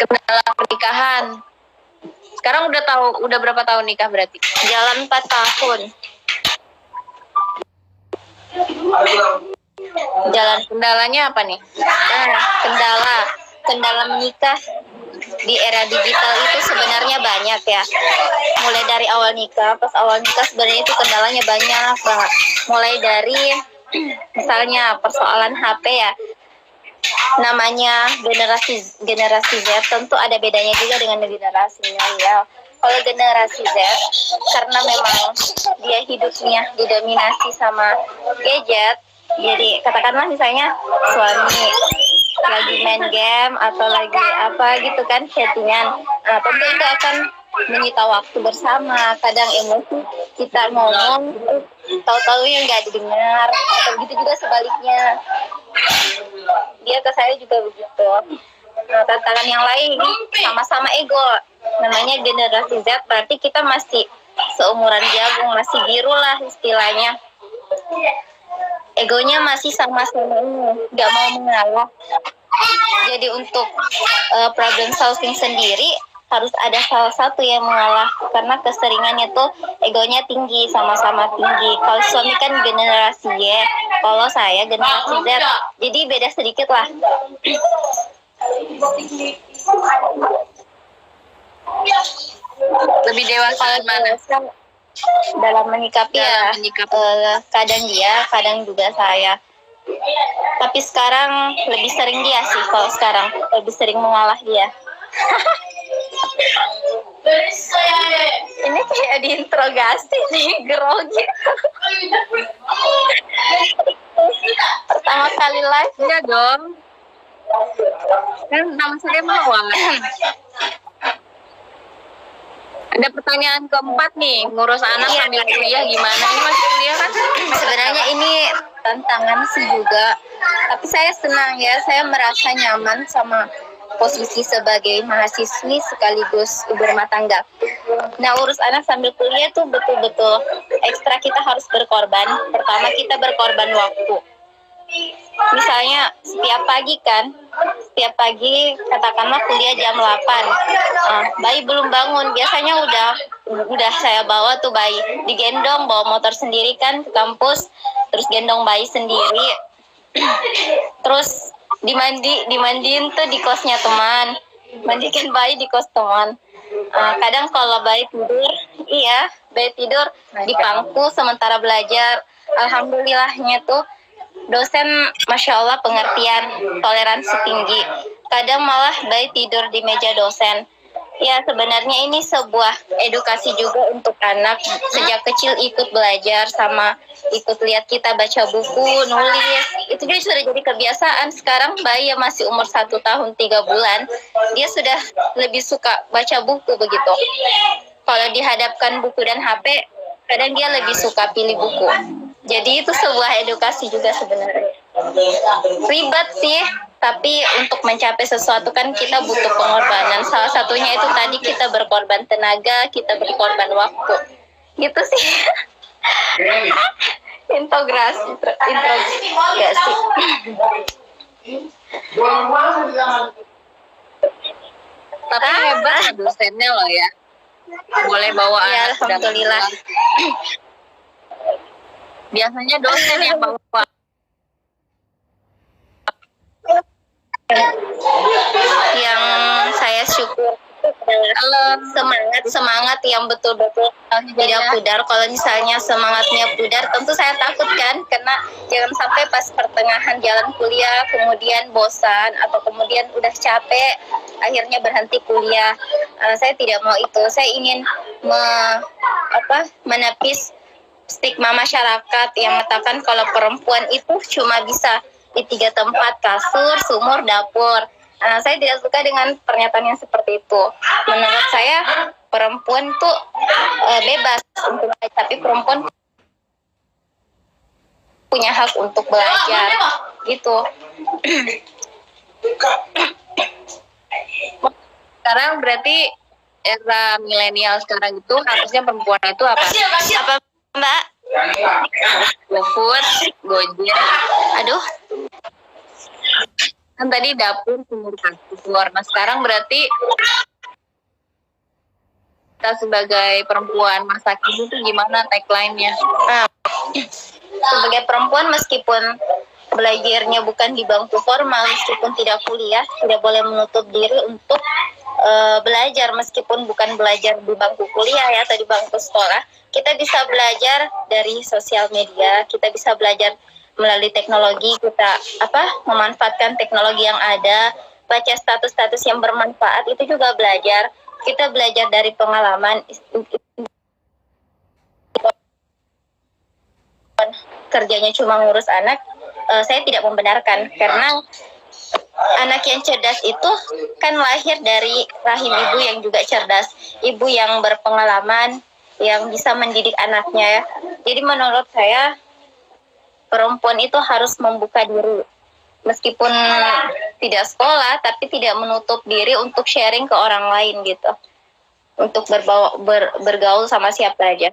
Kendala pernikahan. Sekarang udah berapa tahun nikah berarti? Jalan 4 tahun. Jalan kendalanya apa nih? Nah, kendala menikah di era digital itu sebenarnya banyak ya. Mulai dari awal nikah, pas awal nikah sebenarnya itu kendalanya banyak banget. Mulai dari misalnya persoalan HP ya. Namanya generasi Z tentu ada bedanya juga dengan generasi milenial. Kalau generasi Z karena memang dia hidupnya didominasi sama gadget, jadi katakanlah misalnya suami lagi main game atau lagi apa gitu kan chattingan, tentu itu akan menyita waktu bersama. Kadang emosi kita ngomong tahu-tahu yang nggak didengar, atau begitu juga sebaliknya, dia ke saya juga begitu. Nah, tantangan yang lain sama-sama ego. Namanya generasi Z berarti kita masih seumuran jagung, masih biru lah istilahnya. Egonya masih sama-sama nggak mau mengalah. Jadi untuk problem solving sendiri harus ada salah satu yang mengalah, karena keseringannya tuh egonya tinggi, sama-sama tinggi. Kalau suami kan generasi Y, kalau saya generasi Z, jadi beda sedikit lah. Lebih dewasa gimana? Dalam menyikapi ya, kadang dia, kadang juga saya. Tapi sekarang lebih sering dia sih, kalau sekarang lebih sering mengalah dia. Ini kayak diinterogasi nih, grogi. Pertama kali live. Iya dong. Kan nama saya Mawar. Ada pertanyaan keempat nih, ngurus anak sambil kuliah gimana? Ini masih kuliah kan? Sebenarnya ini tantangan sih juga. Tapi saya senang ya, saya merasa nyaman sama posisi sebagai mahasiswi sekaligus ibu rumah tangga. Nah, urus anak sambil kuliah tuh betul-betul ekstra, kita harus berkorban. Pertama, kita berkorban waktu. Misalnya setiap pagi katakanlah kuliah jam 8, bayi belum bangun, biasanya udah saya bawa tuh bayi, digendong, bawa motor sendiri kan ke kampus, terus gendong bayi sendiri, terus dimandiin tuh di kosnya teman, mandikan bayi di kos teman. Kadang kalau bayi tidur di bangku sementara belajar. Alhamdulillahnya tuh dosen Masya Allah pengertian, toleransi tinggi. Kadang malah bayi tidur di meja dosen. Ya sebenarnya ini sebuah edukasi juga untuk anak. Sejak kecil ikut belajar sama ikut lihat kita baca buku, nulis. Itu dia sudah jadi kebiasaan. Sekarang bayi yang masih umur 1 tahun 3 bulan, dia sudah lebih suka baca buku begitu. Kalau dihadapkan buku dan HP, kadang dia lebih suka pilih buku. Jadi itu sebuah edukasi juga sebenarnya. Ribet sih, tapi untuk mencapai sesuatu kan kita butuh pengorbanan. Salah satunya itu tadi kita berkorban tenaga, kita berkorban waktu. Gitu sih. Integrasi. Tapi hebat dosennya loh ya. Boleh bawa ya, anak. Alhamdulillah. Biasanya dosen yang bawa. Yang saya syukur semangat yang betul-betul tidak pudar. Kalau misalnya semangatnya pudar, tentu saya takut kan, karena jangan sampai pas pertengahan jalan kuliah kemudian bosan atau kemudian udah capek akhirnya berhenti kuliah. Saya tidak mau itu. Saya ingin menepis stigma masyarakat yang mengatakan kalau perempuan itu cuma bisa di 3 tempat, kasur, sumur, dapur. Saya tidak suka dengan pernyataan yang seperti itu. Menurut saya perempuan tuh bebas untuk, tapi perempuan punya hak untuk belajar gitu. Sekarang berarti era milenial sekarang itu harusnya perempuan itu apa? Apa Mbak? GoFood, Gojek. Aduh. Kan tadi dapur sumur kasih keluar. Nah sekarang berarti kita sebagai perempuan masa kini itu gimana tagline-nya? Nah, sebagai perempuan meskipun belajarnya bukan di bangku formal, meskipun tidak kuliah, tidak boleh menutup diri untuk belajar meskipun bukan belajar di bangku kuliah ya atau di bangku sekolah. Kita bisa belajar dari sosial media, kita bisa belajar melalui teknologi, kita memanfaatkan teknologi yang ada, baca status-status yang bermanfaat, itu juga belajar. Kita belajar dari pengalaman. Kerjanya cuma ngurus anak, saya tidak membenarkan, karena anak yang cerdas itu kan lahir dari rahim ibu yang juga cerdas, ibu yang berpengalaman, yang bisa mendidik anaknya ya. Jadi menurut saya perempuan itu harus membuka diri, meskipun tidak sekolah tapi tidak menutup diri untuk sharing ke orang lain gitu, untuk bergaul sama siapa aja.